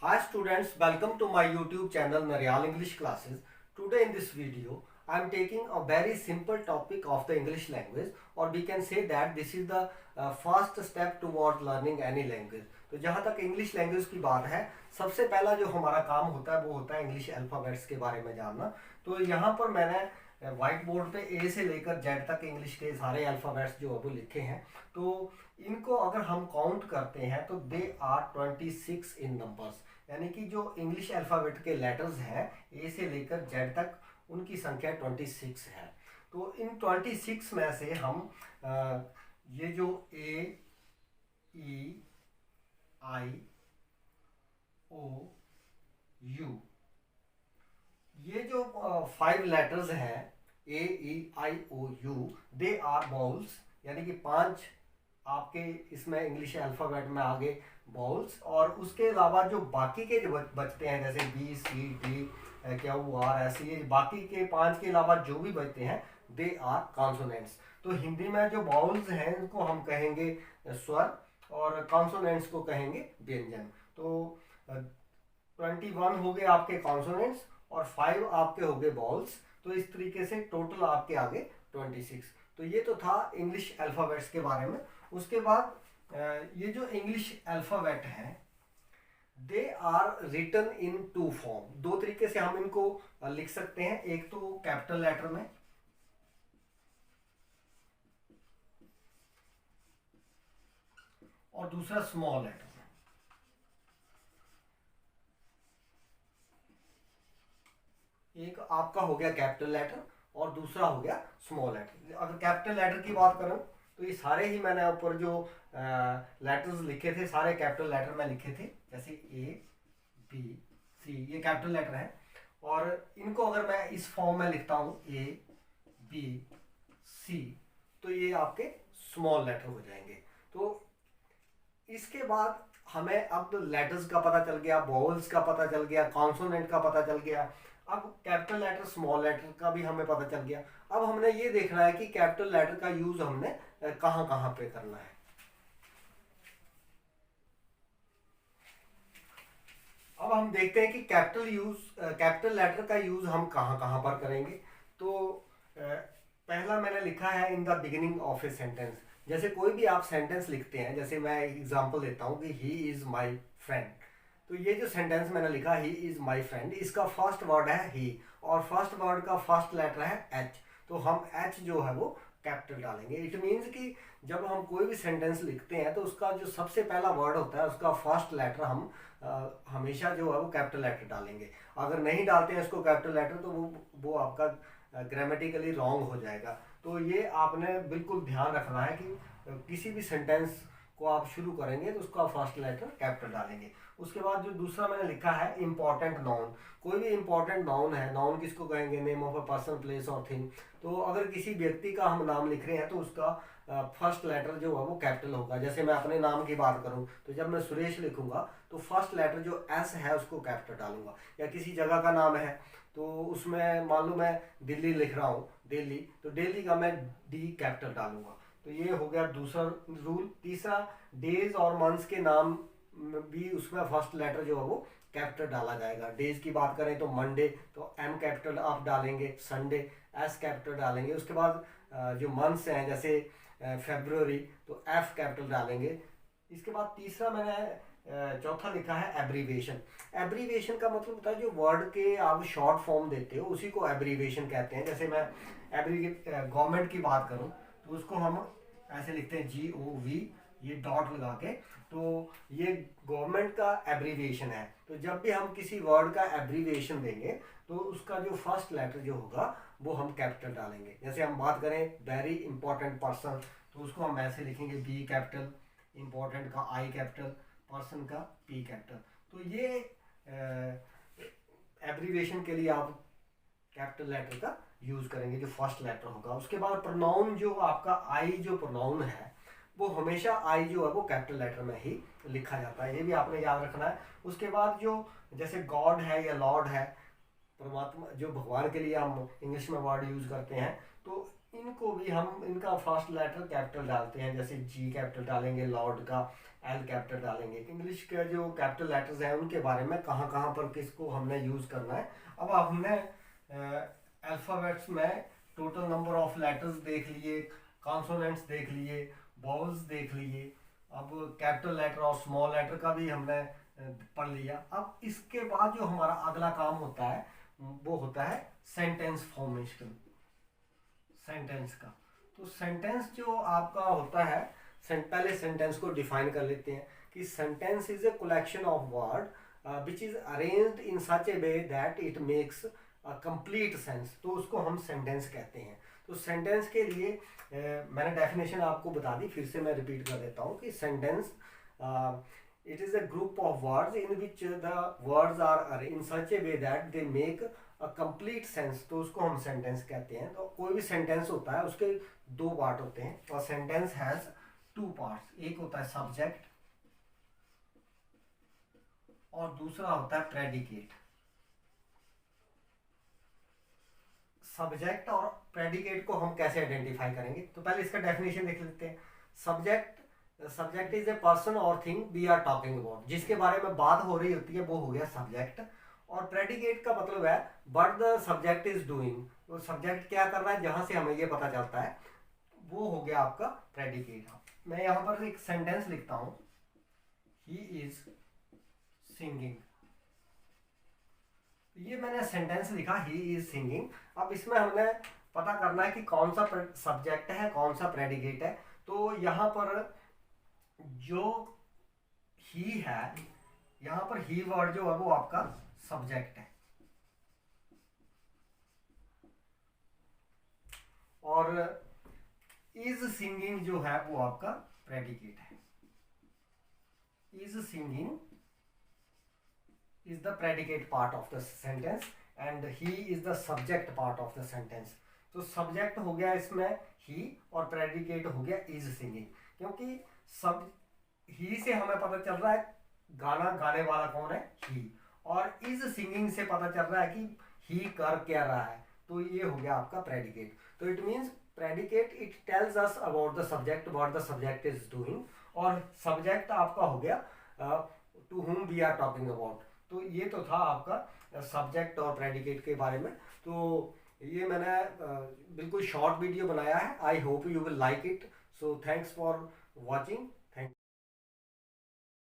Hi students, welcome to my YouTube channel Naryal English Classes. Today in this video, I am taking a very simple topic of the English language, or we can say that this is the first step towards learning any language. तो जहाँ तक English language की बात है, सबसे पहला जो हमारा काम होता है वो होता है इंग्लिश अल्फ़ाबेट्स के बारे में जानना। तो यहाँ पर मैंने व्हाइट बोर्ड पे ए से लेकर जेड तक इंग्लिश के सारे अल्फ़ाबेट्स जो है वो लिखे हैं। तो इनको अगर हम काउंट करते हैं तो दे आर 26 इन नंबर्स, यानी कि जो इंग्लिश अल्फ़ाबेट के लेटर्स हैं ए से लेकर जेड तक उनकी संख्या 26 है। तो इन 26 में से हम ये जो ए ई आई ओ यू, ये जो 5 लेटर्स हैं ए ई आई ओ यू, दे आर बाउल्स, यानी कि 5 आपके इसमें इंग्लिश अल्फ़ाबेट में आगे बाउल्स, और उसके अलावा जो बाकी के जो बचते हैं जैसे B C D Q R S, ये बाकी के 5 के अलावा जो भी बचते हैं दे आर कॉन्सोनेंट्स। तो हिंदी में जो बाउल्स हैं इनको हम कहेंगे स्वर और कॉन्सोनेंट्स को कहेंगे व्यंजन। तो 21 हो गए आपके कॉन्सोनेंट्स और 5 आपके हो गए बाउल्स। तो इस तरीके से टोटल आपके आगे 26। तो ये तो था इंग्लिश अल्फ़ाबेट्स के बारे में। उसके बाद ये जो इंग्लिश अल्फ़ाबेट हैं they are written in 2 form. 2 तरीके से हम इनको लिख सकते हैं, एक तो कैपिटल लेटर में और दूसरा स्मॉल लेटर में। एक आपका हो गया कैपिटल लेटर और दूसरा हो गया स्मॉल लेटर। अगर कैपिटल लेटर की बात करूं तो ये सारे ही मैंने ऊपर जो लेटर्स लिखे थे सारे कैपिटल लेटर में लिखे थे, जैसे ए बी सी, ये कैपिटल लेटर है। और इनको अगर मैं इस फॉर्म में लिखता हूं ए बी सी, तो ये आपके स्मॉल लेटर हो जाएंगे। तो इसके बाद हमें अब लेटर्स का पता चल गया, वोवेल्स का पता चल गया, कॉन्सोनेंट का पता चल गया, अब कैपिटल लेटर स्मॉल लेटर का भी हमें पता चल गया। अब हमने ये देखना है कि कैपिटल लेटर का यूज हमने कहाँ कहाँ पे करना है। अब हम देखते हैं कि कैपिटल लेटर का यूज हम कहाँ कहाँ पर करेंगे। तो पहला मैंने लिखा है in the beginning of a sentence. जैसे कोई भी आप सेंटेंस लिखते हैं, जैसे मैं एग्जांपल देता हूँ कि ही इज माय फ्रेंड। तो ये जो सेंटेंस मैंने लिखा ही इज माय फ्रेंड, इसका फर्स्ट वर्ड है ही और फर्स्ट वर्ड का फर्स्ट लेटर है एच। तो हम एच जो है वो कैपिटल डालेंगे। इट मीन्स कि जब हम कोई भी सेंटेंस लिखते हैं तो उसका जो सबसे पहला वर्ड होता है उसका फर्स्ट लेटर हम हमेशा जो है वो कैपिटल लेटर डालेंगे। अगर नहीं डालते हैं इसको कैपिटल लेटर तो वो आपका ग्रामेटिकली रॉन्ग हो जाएगा। तो ये आपने बिल्कुल ध्यान रखना है कि किसी भी सेंटेंस को आप शुरू करेंगे तो उसका फर्स्ट लेटर कैपिटल डालेंगे। उसके बाद जो दूसरा मैंने लिखा है इंपॉर्टेंट नाउन। कोई भी इंपॉर्टेंट नाउन है, नाउन किसको कहेंगे, name of a person place और थिंग। तो अगर किसी व्यक्ति का हम नाम लिख रहे हैं तो उसका फर्स्ट लेटर जो है वो कैपिटल होगा। जैसे मैं अपने नाम की बात करूं तो जब मैं सुरेश लिखूंगा तो फर्स्ट लेटर जो एस है उसको कैपिटल डालूंगा। या किसी जगह का नाम है तो उसमें मान लो मैं दिल्ली लिख रहा हूँ, दिल्ली, तो दिल्ली का मैं डी कैपिटल डालूंगा। तो ये हो गया दूसरा रूल। तीसरा, डेज और मंथ्स के नाम भी उसमें फर्स्ट लेटर जो है वो कैपिटल डाला जाएगा। डेज की बात करें तो मंडे तो एम कैपिटल आप डालेंगे, संडे एस कैपिटल डालेंगे। उसके बाद जो मंथ्स हैं जैसे फेब्रुअरी तो एफ कैपिटल डालेंगे। इसके बाद तीसरा मैंने चौथा लिखा है एब्रीविएशन। एब्रीविएशन का मतलब होता है जो वर्ड के आप शॉर्ट फॉर्म देते हो उसी को एब्रीविएशन कहते हैं। जैसे मैं गवर्नमेंट की बात करूं तो उसको हम ऐसे लिखते हैं GOV, ये डॉट लगा के। तो ये गवर्नमेंट का एब्रीविएशन है। तो जब भी हम किसी वर्ड का एब्रीविएशन देंगे तो उसका जो फर्स्ट लेटर जो होगा वो हम कैपिटल डालेंगे। जैसे हम बात करें वेरी इंपॉर्टेंट पर्सन तो उसको हम ऐसे लिखेंगे B कैपिटल, इंपॉर्टेंट का I कैपिटल, पर्सन का P कैपिटल। तो ये एब्रीविएशन के लिए आप कैपिटल लेटर का यूज करेंगे जो फर्स्ट लेटर होगा। उसके बाद प्रोनाउन जो आपका आई जो प्रोनाउन है वो हमेशा आई जो है वो कैपिटल लेटर में ही लिखा जाता है, ये भी आपने याद रखना है। उसके बाद जो जैसे गॉड है या लॉर्ड है, परमात्मा जो भगवान के लिए हम इंग्लिश में वर्ड यूज करते हैं, तो इनको भी हम इनका फर्स्ट लेटर कैपिटल डालते हैं, जैसे जी कैपिटल डालेंगे, लॉर्ड का एल कैपिटल डालेंगे। इंग्लिश के जो कैपिटल लेटर्स हैं उनके बारे में कहाँ कहाँ पर किसको हमने यूज़ करना है। अब हमने अल्फ़ाबेट्स में टोटल नंबर ऑफ लेटर्स देख लिए, कॉन्सोनेंट्स देख लिए, वॉवल्स देख लिए। अब कैपिटल लेटर और स्मॉल लेटर का भी हमने पढ़ लिया। अब इसके बाद जो हमारा अगला काम होता है वो होता है सेंटेंस फॉर्मेशन, सेंटेंस का। तो सेंटेंस जो आपका होता है, पहले सेंटेंस को डिफाइन कर लेते हैं कि sentence is a collection of word which is arranged in such a way that it makes complete sense. तो उसको हम सेंटेंस कहते हैं। तो सेंटेंस के लिए मैंने डेफिनेशन आपको बता दी, फिर से मैं रिपीट कर देता हूँ कि sentence it is a group of words in which the words are in such a way that they make a complete sense. तो उसको हम सेंटेंस कहते हैं। तो कोई भी सेंटेंस होता है उसके दो पार्ट होते हैं, और सेंटेंस हैज टू पार्ट्स। एक होता है सब्जेक्ट और दूसरा होता है प्रेडिकेट। सब्जेक्ट और प्रेडिकेट को हम कैसे आइडेंटिफाई करेंगे, तो पहले इसका डेफिनेशन देख लेते हैं। सब्जेक्ट इज ए पर्सन और thing we are talking about, जिसके बारे में बात हो रही होती है वो हो गया सब्जेक्ट। और प्रेडिकेट का मतलब है what the subject is doing, तो सब्जेक्ट क्या कर रहा है जहां से हमें ये पता चलता है, वो हो गया आपका प्रेडिकेट। मैं यहाँ पर एक सेंटेंस लिखता हूं, ही इज सिंगिंग। ये मैंने सेंटेंस लिखा, ही इज सिंगिंग। अब इसमें हमने पता करना है कि कौन सा सब्जेक्ट है, कौन सा प्रेडिकेट है। तो यहाँ पर जो ही है, यहाँ पर ही वर्ड जो है वो आपका सब्जेक्ट है, और इज सिंगिंग जो है वो आपका प्रेडिकेट है। Is singing is the predicate part of the sentence and he is the subject part of the sentence। तो subject हो गया इसमें he और predicate हो गया is singing, क्योंकि सब he से हमें पता चल रहा है गाना गाने वाला कौन है, he, और is singing से पता चल रहा है कि he कर क्या रहा है। तो ये हो गया आपका predicate। तो it means predicate it tells us about the subject what the subject is doing, और subject आपका हो गया to whom we are talking about। तो ये तो था आपका सब्जेक्ट और प्रेडिकेट के बारे में। तो ये मैंने बिल्कुल शॉर्ट वीडियो बनाया है। I hope you will like it. So thanks for watching.